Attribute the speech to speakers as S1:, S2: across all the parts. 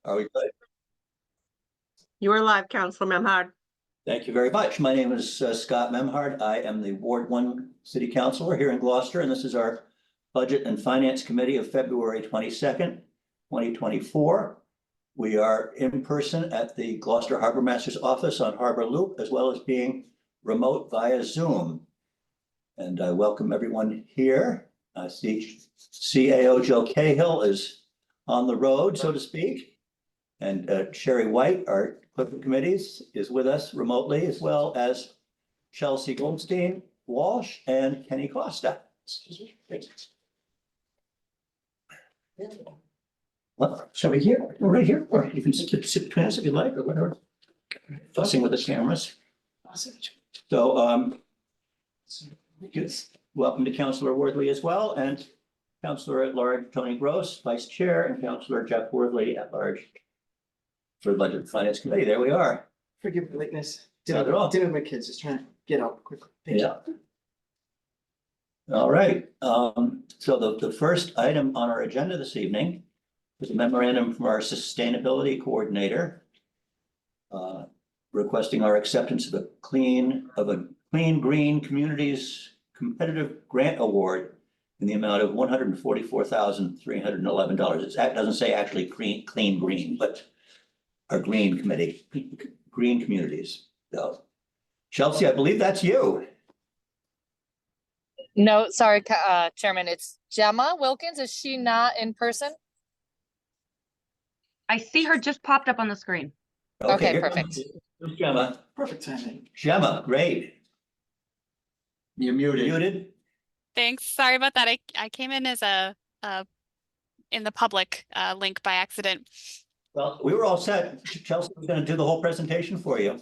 S1: Are we good?
S2: You are live, Councilor Memhard.
S1: Thank you very much. My name is Scott Memhard. I am the Ward 1 City Councilor here in Gloucester, and this is our Budget and Finance Committee of February 22nd, 2024. We are in person at the Gloucester Harbor Master's office on Harbor Loop, as well as being remote via Zoom. And I welcome everyone here. I see CAO Joe Cahill is on the road, so to speak. And Sherry White, our clerk of committees, is with us remotely, as well as Chelsea Goldstein, Walsh, and Kenny Costa. Well, shall we here? We're right here, or you can sit between us if you like, or whatever. Fussing with the cameras. So, welcome to Councilor Worthley as well, and Councilor at Large Tony Gross, Vice Chair, and Councilor Jeff Worthley at Large for the Budget and Finance Committee. There we are.
S3: Forgive the lateness.
S1: Not at all.
S3: Dinner with my kids, just trying to get out quickly. Thank
S1: Yeah. All right. So the first item on our agenda this evening is a memorandum from our sustainability coordinator requesting our acceptance of a Clean Green Communities Competitive Grant Award in the amount of $144,311. It doesn't say actually clean green, but our green committee, green communities. So, Chelsea, I believe that's you.
S4: No, sorry, Chairman, it's Gemma Wilkins. Is she not in person?
S5: I see her just popped up on the screen.
S4: Okay,
S1: here
S4: perfect.
S1: comes Gemma.
S3: Perfect timing.
S1: Gemma, great. You're muted.
S6: Thanks. Sorry about that. I came in as in the public link by accident.
S1: Well, we were all set. Chelsea was going to do the whole presentation for you.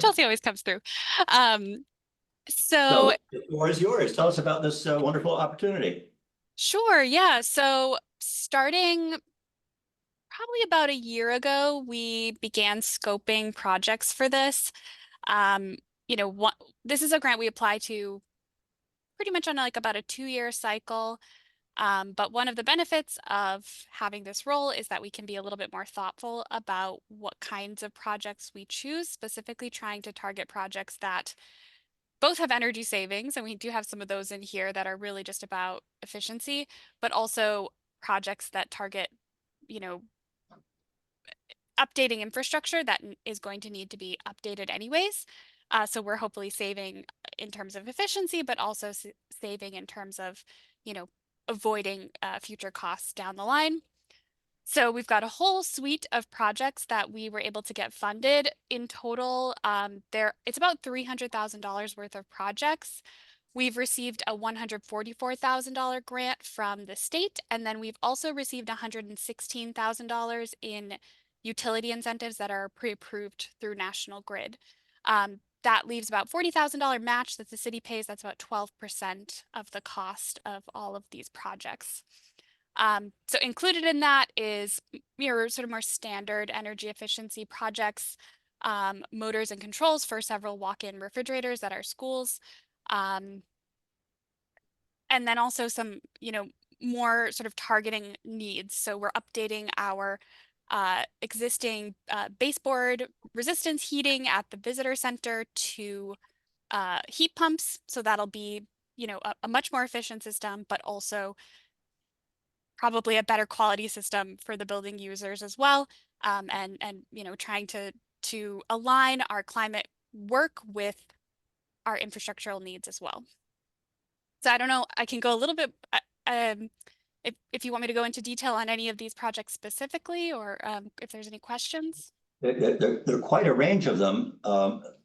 S6: Chelsea always comes through.
S1: So the floor is yours. Tell us about this wonderful opportunity.
S6: Sure. Yeah. So starting probably about a year ago, we began scoping projects for this. This is a grant we apply to pretty much on like about a 2-year cycle. But one of the benefits of having this role is that we can be a little bit more thoughtful about what kinds of projects we choose, specifically trying to target projects that both have energy savings, and we do have some of those in here that are really just about efficiency, but also projects that target, updating infrastructure that is going to need to be updated anyways. So we're hopefully saving in terms of efficiency, but also saving in terms of, avoiding future costs down the line. So we've got a whole suite of projects that we were able to get funded. In total, it's about $300,000 worth of projects. We've received a $144,000 grant from the state, and then we've also received $116,000 in utility incentives that are pre-approved through National Grid. That leaves about $40,000 match that the city pays. That's about 12% of the cost of all of these projects. So included in that is sort of more standard energy efficiency projects, motors and controls for several walk-in refrigerators at our schools. And then also some, more sort of targeting needs. So we're updating our existing baseboard resistance heating at the visitor center to heat pumps. So that'll be, a much more efficient system, but also probably a better quality system for the building users as well. And trying to align our climate work with our infrastructural needs as well. So I don't know, I can go a little bit, if you want me to go into detail on any of these projects specifically, or if there's any questions.
S1: There are quite a range of them.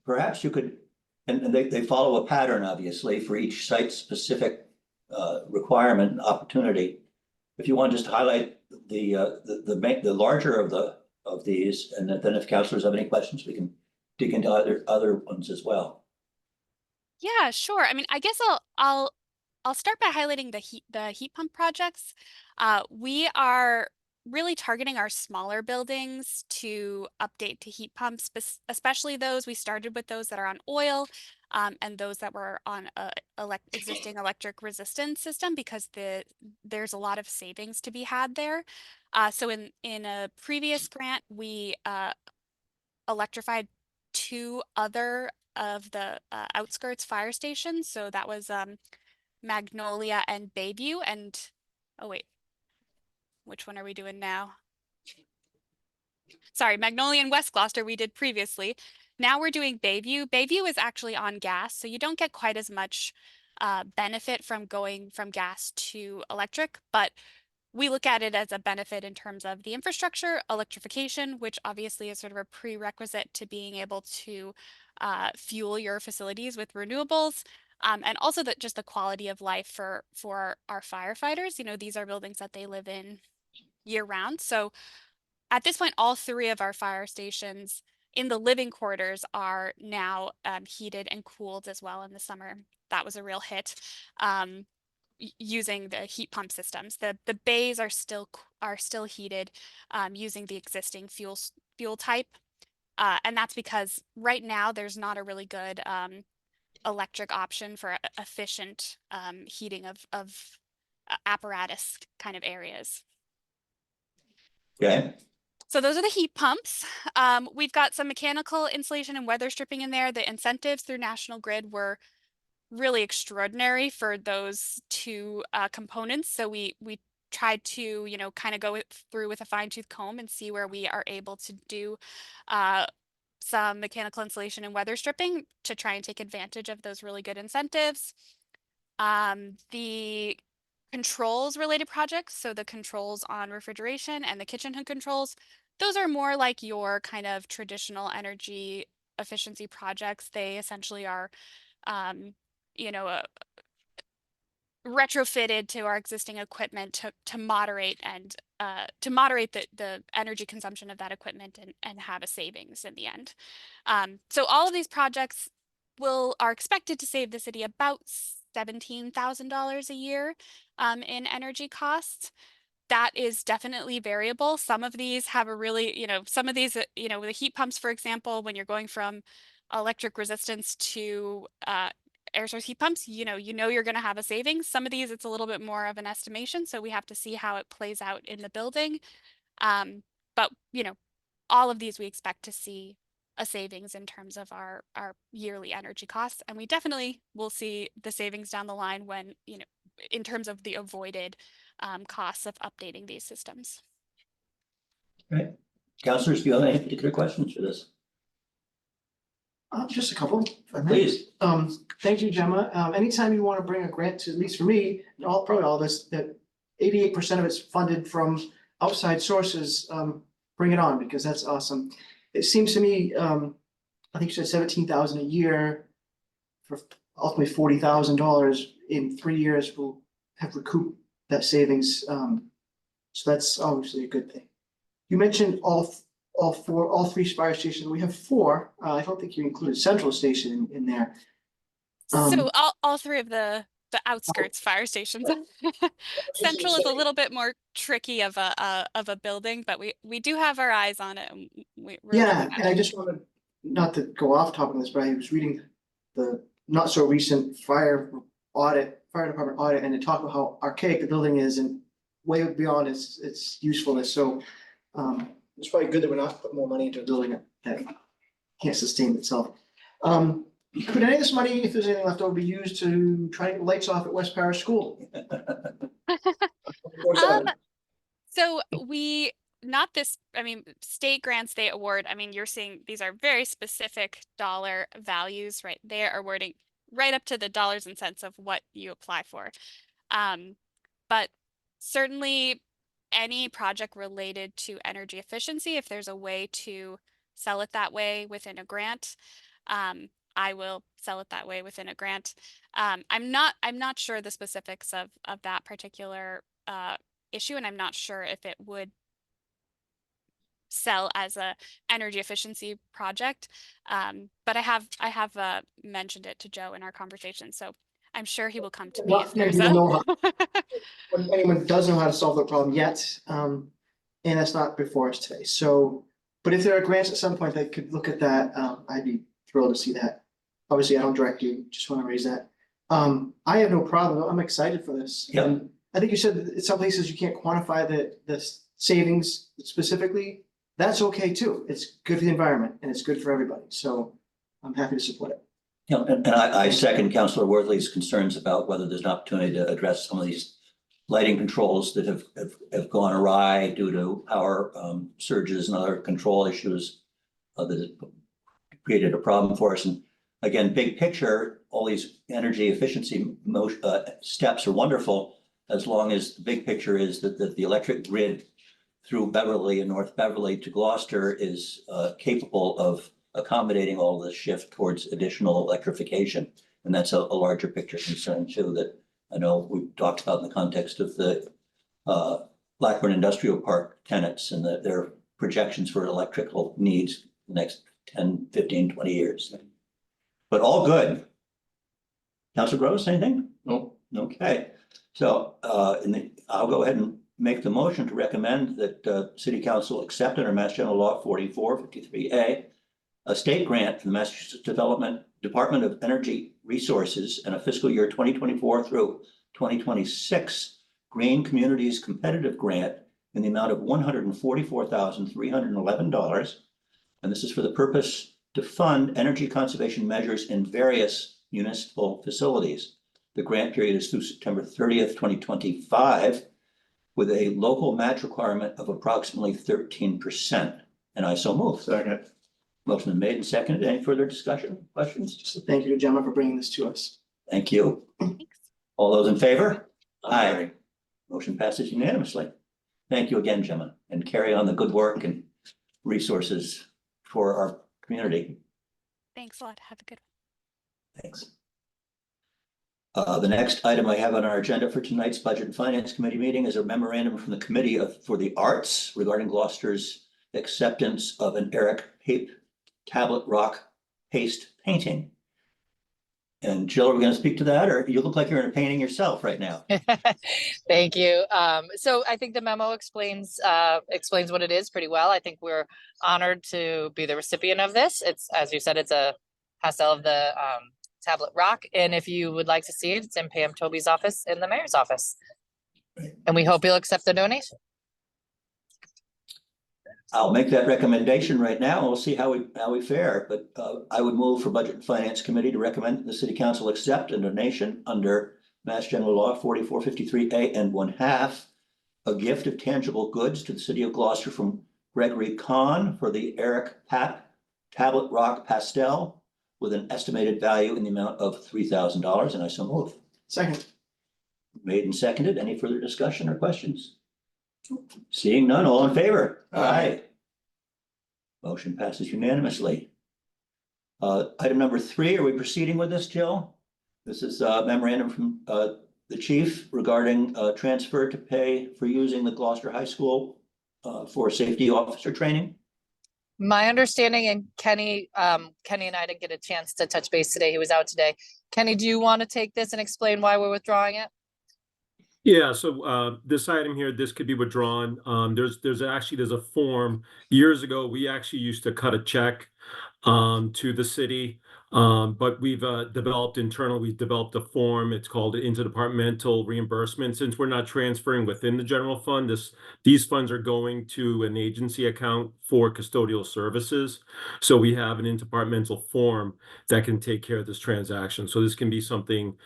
S1: Perhaps you could, and they follow a pattern, obviously, for each site-specific requirement and opportunity. If you want to just highlight the larger of these, and then if councilors have any questions, we can dig into other ones as well.
S6: Yeah, sure. I mean, I guess I'll start by highlighting the heat pump projects. We are really targeting our smaller buildings to update to heat pumps, especially those, we started with those that are on oil and those that were on a existing electric resistance system because there's a lot of savings to be had there. So in a previous grant, we electrified 2 other of the outskirts fire stations. So that was Magnolia and Bayview. And oh wait, which one are we doing now? Sorry, Magnolia and West Gloucester we did previously. Now we're doing Bayview. Bayview is actually on gas, so you don't get quite as much benefit from going from gas to electric, but we look at it as a benefit in terms of the infrastructure, electrification, which obviously is sort of a prerequisite to being able to fuel your facilities with renewables. And also that just the quality of life for our firefighters. You know, these are buildings that they live in year round. So at this point, all 3 of our fire stations in the living quarters are now heated and cooled as well in the summer. That was a real hit. Using the heat pump systems. The bays are still heated using the existing fuel type. And that's because right now there's not a really good electric option for efficient heating of apparatus kind of areas.
S1: Okay,
S6: So those are the heat pumps. We've got some mechanical insulation and weather stripping in there. The incentives through National Grid were really extraordinary for those 2 components. So we tried to, you know, kind of go through with a fine-tooth comb and see where we are able to do some mechanical insulation and weather stripping to try and take advantage of those really good incentives. The controls related projects, so the controls on refrigeration and the kitchen hood controls, those are more like your kind of traditional energy efficiency projects. They essentially are you know, retrofitted to our existing equipment to moderate and to moderate the energy consumption of that equipment and have a savings in the end. So all of these projects are expected to save the city about $17,000 a year in energy costs. That is definitely variable. Some of these have a really, you know, some of these, you know, the heat pumps, for example, when you're going from electric resistance to air source heat pumps, you know you're going to have a savings. Some of these, it's a little bit more of an estimation, so we have to see how it plays out in the building. But you know, all of these we expect to see a savings in terms of our yearly energy costs, and we definitely will see the savings down the line when, you know, in terms of the avoided costs of updating these systems.
S1: right. Councilors, do you have any particular questions for this?
S3: Just a couple, if I may.
S1: Please.
S3: Thank you, Gemma. Anytime you want to bring a grant to, at least for me, probably all of us, that 88% of it's funded from outside sources, bring it on, because that's awesome. It seems to me, I think you said 17,000 a year for ultimately $40,000 in 3 years will have recouped that savings. So that's obviously a good thing. You mentioned all 3 fire stations. We have 4. I don't think you included Central Station in there.
S6: So all 3 of the outskirts fire stations. Central is a little bit more tricky of a building, but we do have our eyes on it. And we're
S3: Yeah, and I just wanted, not to go off topic of this, but I was reading the not so recent fire department audit, and it talked about how archaic the building is and way beyond its usefulness. So it's probably good that we're not putting more money into a building that can't sustain itself. Could any of this money, if there's anything left over, be used to try to get the lights off at West Parish School?
S6: So state grant, state award, I mean, you're seeing these are very specific dollar values, right? They are awarding right up to the dollars and cents of what you apply for. But certainly any project related to energy efficiency, if there's a way to sell it that way within a grant, I will sell it that way within a grant. I'm not sure the specifics of that particular issue, and I'm not sure if it would sell as a energy efficiency project. But I have mentioned it to Joe in our conversation, so I'm sure he will come to me if there's
S3: When anyone does know how to solve the problem yet, and that's not before us today. So, but if there are grants at some point that could look at that, I'd be thrilled to see that. Obviously, I don't direct you, just want to raise that. I have no problem. I'm excited for this.
S1: Yeah.
S3: And I think you said that in some places you can't quantify the savings specifically. That's okay too. It's good for the environment and it's good for everybody. So I'm happy to support it.
S1: You know, and I second Councillor Worthley's concerns about whether there's an opportunity to address some of these lighting controls that have gone awry due to power surges and other control issues that have created a problem for us. And again, big picture, all these energy efficiency steps are wonderful as long as the big picture is that the electric grid through Beverly and North Beverly to Gloucester is capable of accommodating all this shift towards additional electrification. And that's a larger picture concern too, that I know we've talked about in the context of the Blackburn Industrial Park tenants and their projections for electrical needs the next 10, 15, 20 years. But all good. Councilor Gross, anything?
S7: No.
S1: Okay, so I'll go ahead and make the motion to recommend that City Council accept under Mass General Law 4453A a state grant from the Massachusetts Department of Energy Resources and a fiscal year 2024 through 2026 Green Communities Competitive Grant in the amount of $144,311. And this is for the purpose to fund energy conservation measures in various municipal facilities. The grant period is through September 30th, 2025, with a local match requirement of approximately 13%. And I so move.
S7: Second.
S1: Motion been made and seconded. Any further discussion, questions?
S3: Just a thank you to Gemma for bringing this to us.
S1: Thank you.
S6: Thanks.
S1: All those in favor? Aye. Motion passes unanimously. Thank you again, Gemma, and carry on the good work and resources for our community.
S6: Thanks a lot. Have a good one.
S1: Thanks. The next item I have on our agenda for tonight's Budget and Finance Committee meeting is a memorandum from the Committee for the Arts regarding Gloucester's acceptance of an Eric Pape tablet rock paste painting. And Jill, are we going to speak to that, or you look like you're in a painting yourself right now?
S4: Thank you. So I think the memo explains what it is pretty well. I think we're honored to be the recipient of this. It's, as you said, it's a pastel of the tablet rock. And if you would like to see it, it's in Pam Toby's office in the mayor's office. And we hope you'll accept the donation.
S1: I'll make that recommendation right now, and we'll see how we fare, but I would move for Budget and Finance Committee to recommend the City Council accept a donation under Mass General Law 4453A and 1/2, a gift of tangible goods to the City of Gloucester from Gregory Kahn for the Eric Pape tablet rock pastel with an estimated value in the amount of $3,000, and I so move.
S3: Second.
S1: Made and seconded. Any further discussion or questions? Seeing none, all in favor? Aye. Motion passes unanimously. Item number 3, are we proceeding with this, Jill? This is a memorandum from the chief regarding transfer to pay for using the Gloucester High School for safety officer training.
S4: My understanding, and Kenny and I didn't get a chance to touch base today. He was out today. Kenny, do you want to take this and explain why we're withdrawing it?
S8: Yeah, so this item here, this could be withdrawn. There's a form. Years ago, we actually used to cut a check to the city, but we've developed a form. It's called interdepartmental reimbursement. Since we're not transferring within the general fund, these funds are going to an agency account for custodial services. So we have an interdepartmental form that can take care of this transaction. So this can be something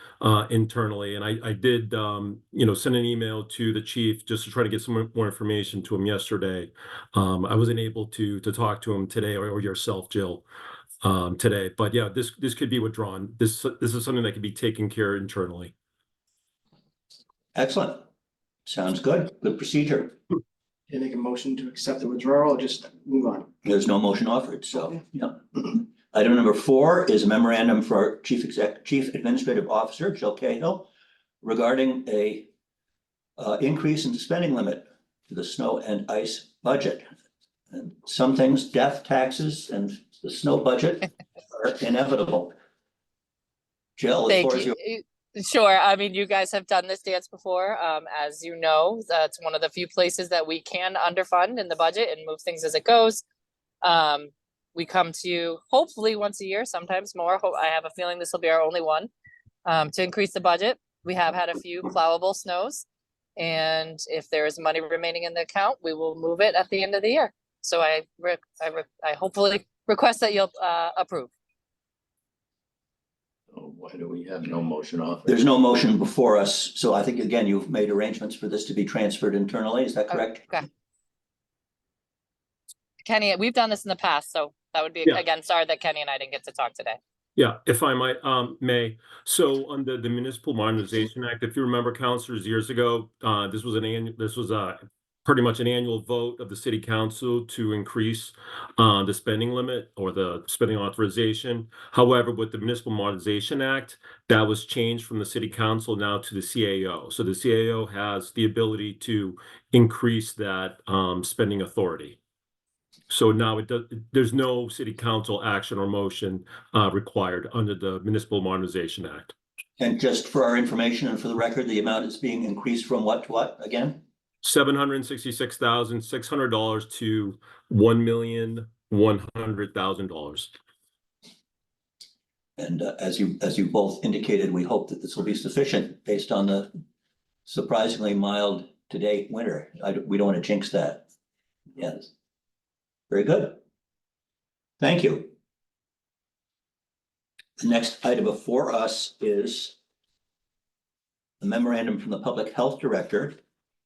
S8: internally. And I did, send an email to the chief just to try to get some more information to him yesterday. I wasn't able to talk to him today or yourself, Jill, today. But yeah, this could be withdrawn. This is something that can be taken care of internally.
S1: Excellent. Sounds good. Good procedure.
S3: Can you make a motion to accept the withdrawal or just move on?
S1: There's no motion offered, so, yeah. Item number 4 is a memorandum for our Chief Administrative Officer, Jill Cahill, regarding a increase in the spending limit to the snow and ice budget. And some things, death taxes and the snow budget are inevitable. Jill, the floor is yours.
S4: Sure. I mean, you guys have done this dance before. As you know, that's one of the few places that we can underfund in the budget and move things as it goes. We come to you hopefully once a year, sometimes more. I have a feeling this will be our only one, to increase the budget. We have had a few plowable snows. And if there is money remaining in the account, we will move it at the end of the year. So I hopefully request that you'll approve.
S7: Oh, why do we have no motion off?
S1: There's no motion before us, so I think, again, you've made arrangements for this to be transferred internally, is that correct?
S4: Okay. Kenny, we've done this in the past, so that would be,
S8: Yeah.
S4: again, sorry that Kenny and I didn't get to talk today.
S8: Yeah, if I might, May. So under the Municipal Modernization Act, if you remember, councilors, years ago, this was pretty much an annual vote of the city council to increase the spending limit or the spending authorization. However, with the Municipal Modernization Act, that was changed from the city council now to the CAO. So the CAO has the ability to increase that spending authority. So now there's no city council action or motion required under the Municipal Modernization Act.
S1: And just for our information and for the record, the amount is being increased from what to what again?
S8: $766,600 to $1,100,000.
S1: And as you both indicated, we hope that this will be sufficient based on the surprisingly mild to date winter. We don't want to jinx that. Yes. Very good. Thank you. The next item before us is the memorandum from the Public Health Director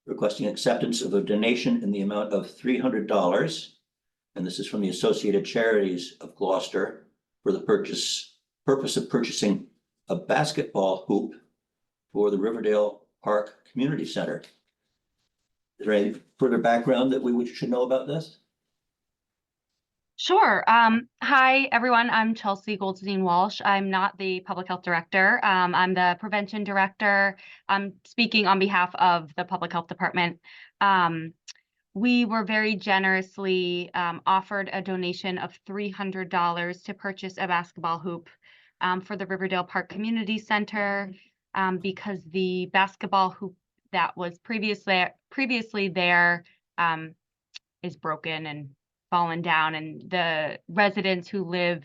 S1: requesting acceptance of a donation in the amount of $300. And this is from the Associated Charities of Gloucester for the purpose of purchasing a basketball hoop for the Riverdale Park Community Center. Is there any further background that we should know about this?
S5: Sure. Hi, everyone. I'm Chelsea Goldstein Walsh. I'm not the public health director. I'm the prevention director. I'm speaking on behalf of the public health department. We were very generously offered a donation of $300 to purchase a basketball hoop for the Riverdale Park Community Center because the basketball hoop that was previously there is broken and fallen down, and the residents who live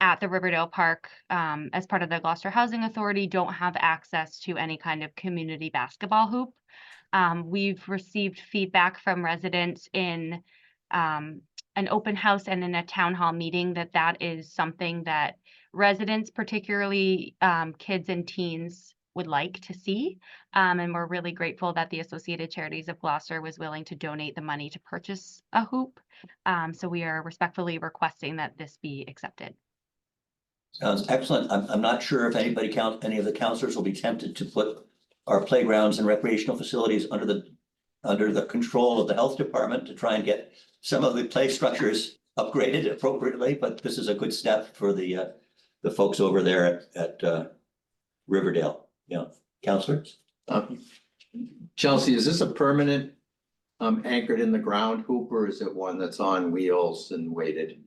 S5: at the Riverdale Park as part of the Gloucester Housing Authority don't have access to any kind of community basketball hoop. We've received feedback from residents in an open house and in a town hall meeting that is something that residents, particularly kids and teens, would like to see. And we're really grateful that the Associated Charities of Gloucester was willing to donate the money to purchase a hoop. So we are respectfully requesting that this be accepted.
S1: Sounds excellent. I'm not sure if any of the counselors will be tempted to put our playgrounds and recreational facilities under the control of the health department to try and get some of the play structures upgraded appropriately, but this is a good step for the folks over there at Riverdale. Yeah, counselors?
S7: Chelsea, is this a permanent anchored in the ground hoop, or is it one that's on wheels and weighted?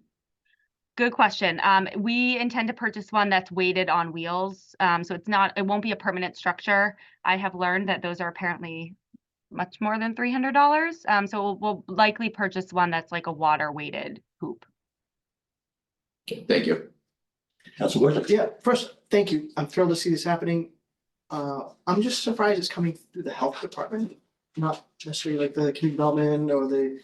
S5: Good question. We intend to purchase one that's weighted on wheels. So it won't be a permanent structure. I have learned that those are apparently much more than $300. So we'll likely purchase one that's like a water weighted hoop.
S7: Okay, thank you.
S1: Councilor Gorsuch?
S3: Yeah, first, thank you. I'm thrilled to see this happening. I'm just surprised it's coming through the health department, not necessarily like the community development or the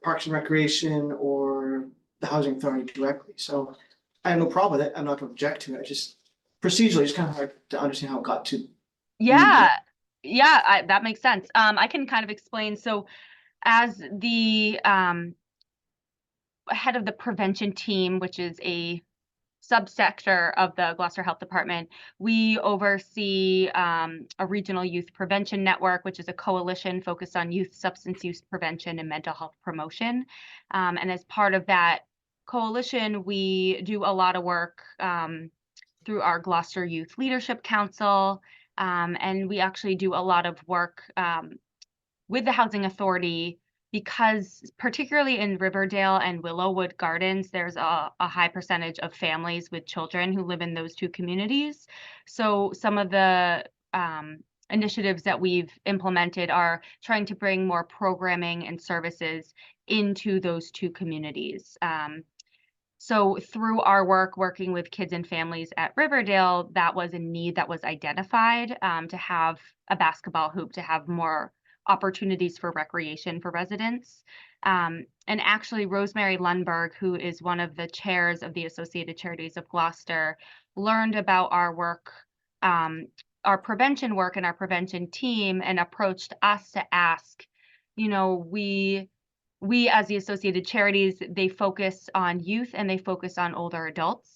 S3: Parks and Recreation or the Housing Authority directly. So I have no problem with it. I'm not going to object to it. I just procedurally, it's kind of hard to understand how it got to.
S5: Yeah, that makes sense. I can kind of explain. So as the head of the prevention team, which is a subsector of the Gloucester Health Department, we oversee a regional youth prevention network, which is a coalition focused on youth substance use prevention and mental health promotion. And as part of that coalition, we do a lot of work through our Gloucester Youth Leadership Council. And we actually do a lot of work with the Housing Authority because particularly in Riverdale and Willowwood Gardens, there's a high percentage of families with children who live in those two communities. So some of the initiatives that we've implemented are trying to bring more programming and services into those two communities. So through our work working with kids and families at Riverdale, that was a need that was identified to have a basketball hoop, to have more opportunities for recreation for residents. And actually, Rosemary Lundberg, who is one of the chairs of the Associated Charities of Gloucester, learned about our work, our prevention work and our prevention team, and approached us to ask, you know, we as the Associated Charities, they focus on youth and they focus on older adults.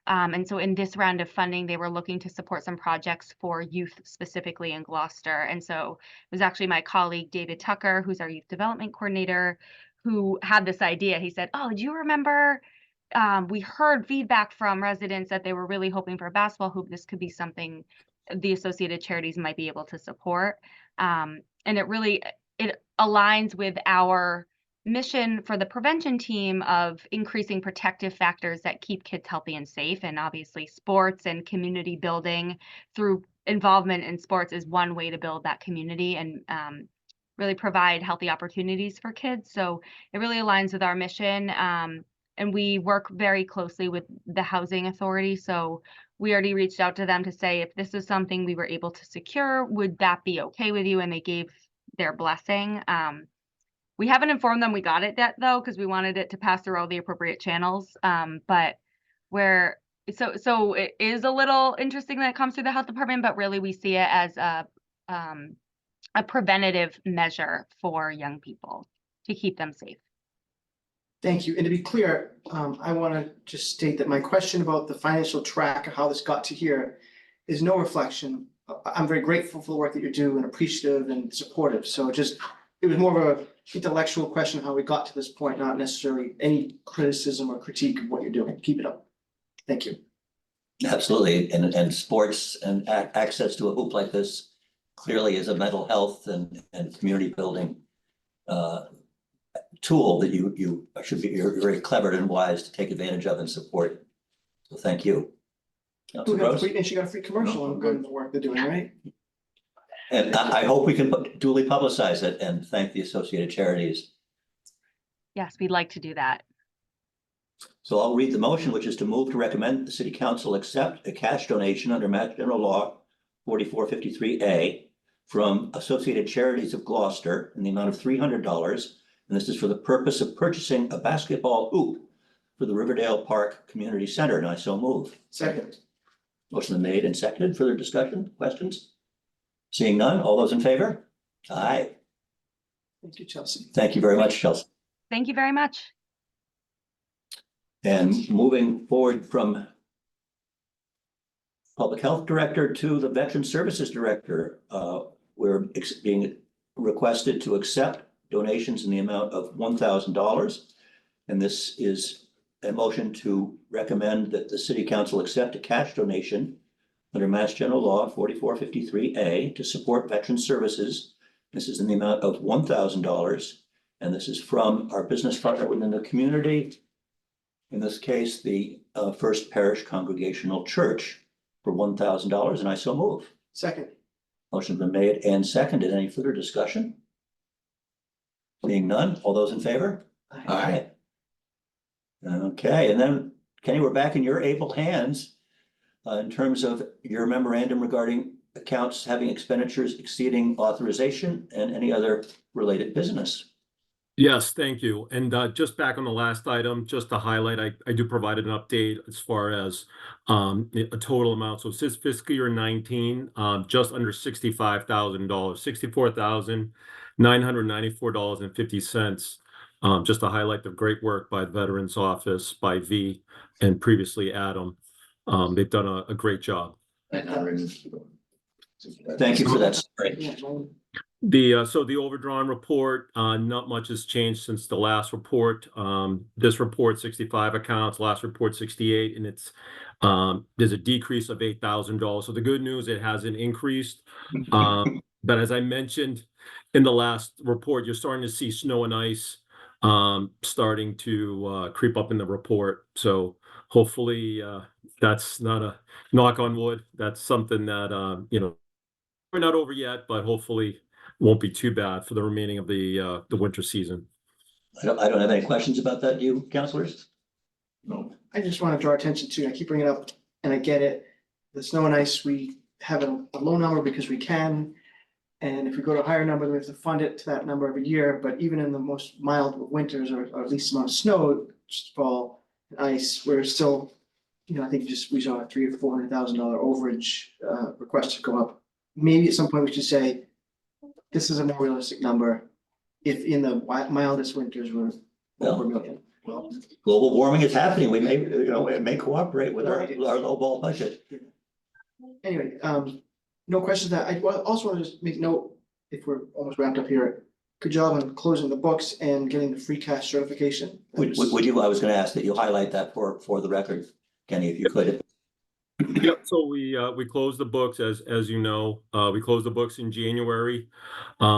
S5: And so in this round of funding, they were looking to support some projects for youth specifically in Gloucester. And so it was actually my colleague, David Tucker, who's our youth development coordinator, who had this idea. He said, oh, do you remember, we heard feedback from residents that they were really hoping for a basketball hoop. This could be something the Associated Charities might be able to support. And it aligns with our mission for the prevention team of increasing protective factors that keep kids healthy and safe. And obviously sports and community building through involvement in sports is one way to build that community and really provide healthy opportunities for kids. So it really aligns with our mission. And we work very closely with the Housing Authority. So we already reached out to them to say, if this is something we were able to secure, would that be okay with you? And they gave their blessing. We haven't informed them we got it yet, though, because we wanted it to pass through all the appropriate channels. But so it is a little interesting that it comes through the health department, but really we see it as a preventative measure for young people to keep them safe.
S3: Thank you. And to be clear, I want to just state that my question about the financial track of how this got to here is no reflection. I'm very grateful for the work that you do and appreciative and supportive. So it was more of a intellectual question how we got to this point, not necessarily any criticism or critique of what you're doing. Keep it up. Thank you.
S1: Absolutely. And sports and access to a hoop like this clearly is a mental health and community building tool that you're very clever and wise to take advantage of and support. So thank you.
S3: And she got a free commercial on the work they're doing, right?
S1: And I hope we can duly publicize it and thank the Associated Charities.
S5: Yes, we'd like to do that.
S1: So I'll read the motion, which is to move to recommend the City Council accept a cash donation under Mass General Law 4453A from Associated Charities of Gloucester in the amount of $300. And this is for the purpose of purchasing a basketball hoop for the Riverdale Park Community Center. And I so move.
S3: Second.
S1: Motion been made and seconded. Further discussion, questions? Seeing none, all those in favor? Aye.
S3: Thank you, Chelsea.
S1: Thank you very much, Chelsea.
S5: Thank you very much.
S1: And moving forward from Public Health Director to the Veteran Services Director, we're being requested to accept donations in the amount of $1,000. And this is a motion to recommend that the City Council accept a cash donation under Mass General Law 4453A to support veteran services. This is in the amount of $1,000. And this is from our business partner within the community. In this case, the First Parish Congregational Church for $1,000. And I so move.
S3: Second.
S1: Motion's been made and seconded. Any further discussion? Seeing none, all those in favor? Aye. Okay, and then Kenny, we're back in your able hands in terms of your memorandum regarding accounts having expenditures exceeding authorization and any other related business.
S8: Yes, thank you. And just back on the last item, just to highlight, I do provide an update as far as a total amount. So since fiscal year 19, just under $65,000, $64,994.50. Just to highlight the great work by the Veterans Office, by V, and previously Adam. They've done a great job.
S1: Thank you for that story.
S8: So the overdrawn report, not much has changed since the last report. This report 65 accounts, last report 68, and it's there's a decrease of $8,000. So the good news, it hasn't increased. But as I mentioned in the last report, you're starting to see snow and ice starting to creep up in the report. So hopefully that's not a knock on wood. That's something that we're not over yet, but hopefully won't be too bad for the remaining of the winter season.
S1: I don't have any questions about that. Do you, councilors?
S7: No.
S3: I just want to draw attention to, I keep bringing it up, and I get it. The snow and ice, we have a low number because we can. And if we go to a higher number, we have to fund it to that number every year, but even in the most mild winters or at least amount of snow, just fall, and ice, we're still, I think just we saw a $300,000 or $400,000 overage request to go up. Maybe at some point we should say, this is a more realistic number. If in the mildest winters we're over a million. Well,
S1: Global warming is happening. We may, it may cooperate with our
S3: Right.
S1: lowball budget.
S3: anyway, no questions that I also want to just make note, if we're almost wrapped up here. Good job on closing the books and getting the free cash certification.
S1: Would you, I was gonna ask that you highlight that for the record, Kenny, if you could.
S8: Yep, so we closed the books as you know, we closed the books in January.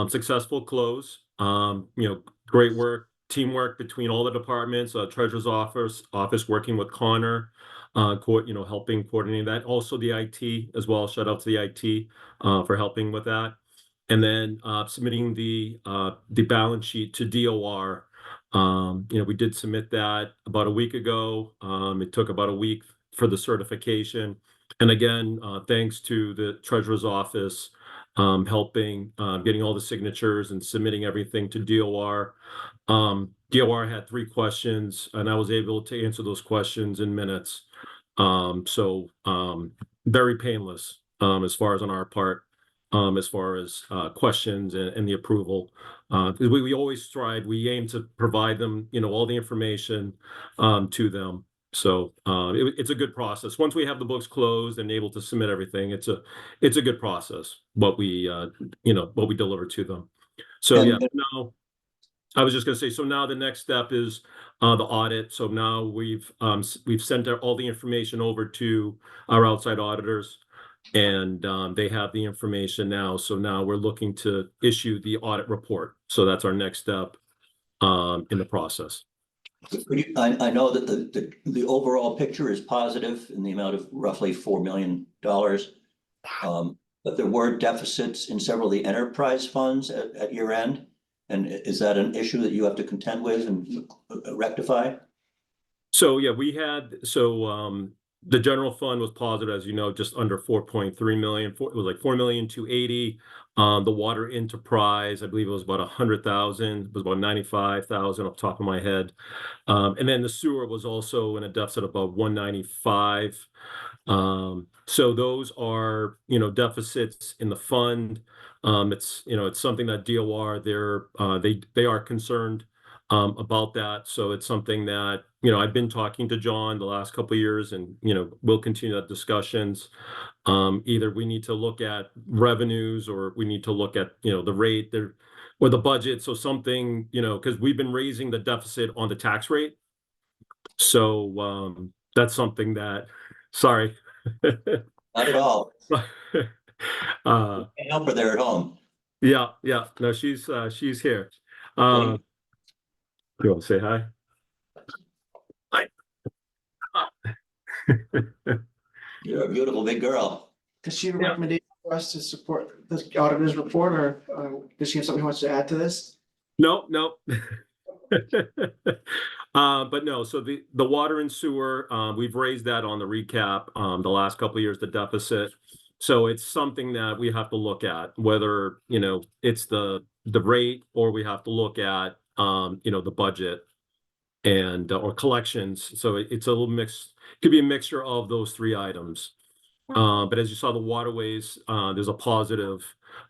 S8: Successful close, great work, teamwork between all the departments, treasurer's office working with Connor, helping coordinate that. Also the IT as well, shout out to the IT for helping with that. And then submitting the balance sheet to DOR. We did submit that about a week ago. It took about a week for the certification. And again, thanks to the treasurer's office helping getting all the signatures and submitting everything to DOR. DOR had 3 questions and I was able to answer those questions in minutes. So very painless as far as on our part, as far as questions and the approval. We always strive, we aim to provide them, all the information to them. So it's a good process. Once we have the books closed and able to submit everything, it's a good process, what we deliver to them. So yeah, now I was just gonna say, so now the next step is the audit. So now we've sent all the information over to our outside auditors and they have the information now. So now we're looking to issue the audit report. So that's our next step in the process.
S1: I know that the overall picture is positive in the amount of roughly $4 million. But there were deficits in several of the enterprise funds at year end. And is that an issue that you have to contend with and rectify?
S8: So yeah, the general fund was positive, as you know, just under 4.3 million. It was like 4,280,000. The water enterprise, I believe it was about 100,000. It was about 95,000 off the top of my head. And then the sewer was also in a deficit of about 195. So those are, deficits in the fund. It's something that DOR, they are concerned about that. So it's something that, I've been talking to John the last couple of years and, we'll continue that discussions. Either we need to look at revenues or we need to look at, the rate there or the budget. So something, because we've been raising the deficit on the tax rate. So that's something that, sorry.
S1: Not at all.
S8: Can't
S1: help her there at home.
S8: Yeah. No, she's here. You want to say hi? Hi.
S1: You're a beautiful big girl.
S3: Does she have a recommendation for us to support this auditor's report, or does she have something she wants to add to this?
S8: No. But no, so the water and sewer, we've raised that on the recap the last couple of years, the deficit. So it's something that we have to look at, whether, it's the rate or we have to look at, the budget and or collections. So it's a little mix, could be a mixture of those 3 items. But as you saw, the waterways, there's a positive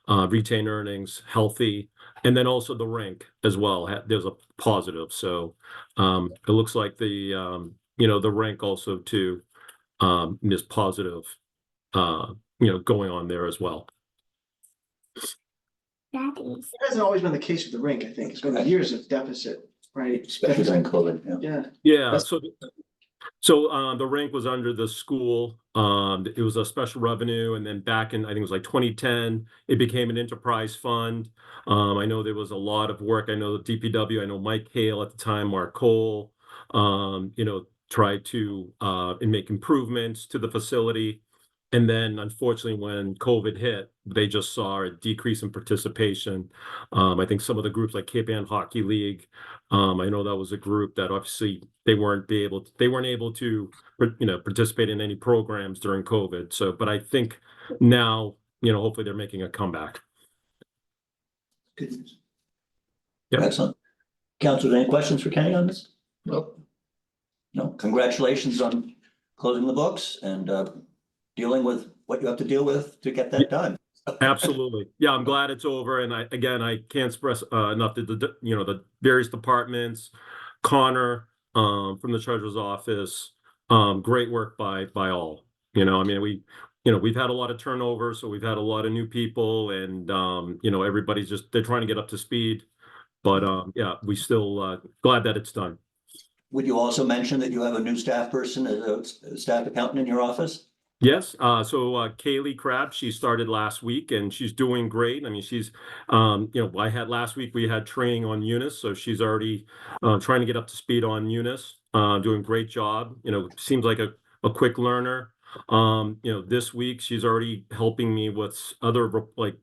S8: retained earnings, healthy, and then also the rink as well. There's a positive. So it looks like the rink also too is positive, going on there as well.
S3: It hasn't always been the case with the rink, I think. It's been years of deficit, right?
S1: Especially during COVID.
S8: Yeah. So So the rink was under the school. It was a special revenue, and then back in, I think it was like 2010, it became an enterprise fund. I know there was a lot of work. I know the DPW, I know Mike Hale at the time, Mark Cole, tried to and make improvements to the facility. And then unfortunately, when COVID hit, they just saw a decrease in participation. I think some of the groups like Cape Ann Hockey League, I know that was a group that obviously they weren't able to, participate in any programs during COVID. So, but I think now, hopefully they're making a comeback.
S1: Good news.
S8: Yep.
S1: Excellent. Council, any questions for Kenny on this?
S7: Nope.
S1: No, congratulations on closing the books and dealing with what you have to deal with to get that done.
S8: Absolutely. Yeah, I'm glad it's over. And I can't express enough that the various departments, Connor from the treasurer's office, great work by all. We've had a lot of turnover, so we've had a lot of new people, and everybody's they're trying to get up to speed. But yeah, we still glad that it's done.
S1: Would you also mention that you have a new staff person as a staff accountant in your office?
S8: Yes, so Kaylee Crabb, she started last week and she's doing great. I mean, she's, last week we had training on Eunice, so she's already trying to get up to speed on Eunice, doing a great job. Seems like a quick learner. This week she's already helping me with other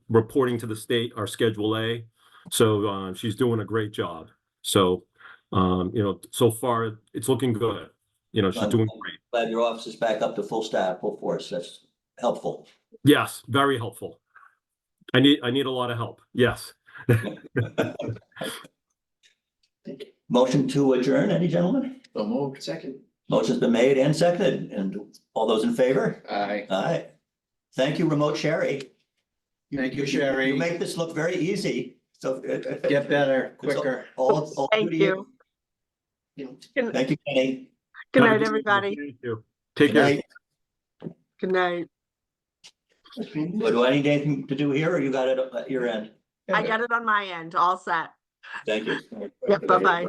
S8: reporting to the state, our Schedule A. So she's doing a great job. So, so far it's looking good. She's doing great.
S1: Glad your office is back up to full staff, full force. That's helpful.
S8: Yes, very helpful. I need a lot of help. Yes.
S1: Motion to adjourn, any gentlemen?
S7: So moved.
S3: Second.
S1: Motion's been made and seconded, and all those in favor?
S7: Aye.
S1: Aye. Thank you, Remote Sherry.
S7: Thank you, Sherry.
S1: You make this look very easy, so.
S7: Get better, quicker.
S1: All
S2: Thank
S1: due to
S2: you.
S1: Thank you, Kenny.
S2: Good night, everybody.
S8: Thank you. Take
S1: Good
S8: care.
S1: night.
S2: Good night.
S1: Do I need anything to do here, or you got it at your end?
S2: I got it on my end, all set.
S1: Thank you.
S2: Yep, bye-bye.